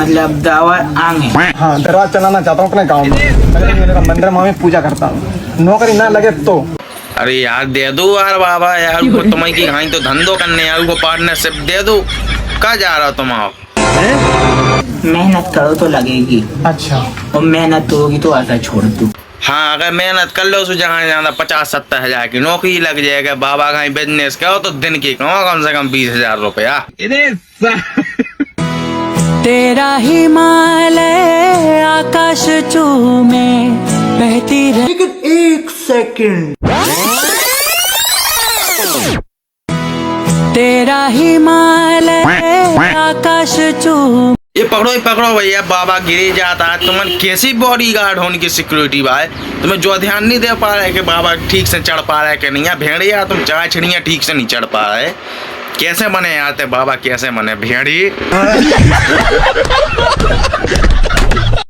मतलब दावा आंगे। हाँ, दरबार चलाना चाहता हूँ अपने गाँव में। मंदिर में पूजा करता हूँ, नौकरी ना लगे तो। अरे यार दे दो यार बाबा यार को तुम्हें की कहीं तो धंधो करने यार को पार्टनरशिप दे दो। कहाँ जा रहा हो तुम आप? मेहनत करो तो लगेगी। अच्छा, और मेहनत होगी तो आधा छोड़ दो। हाँ अगर मेहनत कर लो तो जहाँ जाना 50-70 हजार की नौकरी लग जाएगा। बाबा कहीं बिजनेस करो तो दिन की कमाओ कम से कम 20,000 रुपया। तेरा हिमालय आकाश चूमे बहती रहे। लेकिन एक सेकंड, तेरा हिमालय आकाश चूमे। ये पकड़ो भैया, बाबा गिरे जाता है। तुम्हें कैसी बॉडी गार्ड होने की सिक्योरिटी भाई, तुम्हें जो ध्यान नहीं दे पा रहे कि बाबा ठीक से चढ़ पा रहा है कि नहीं। या भेड़िया तुम चाय छिड़िया ठीक से नहीं चढ़ पा रहे। कैसे बने आते बाबा, कैसे बने भेड़ी?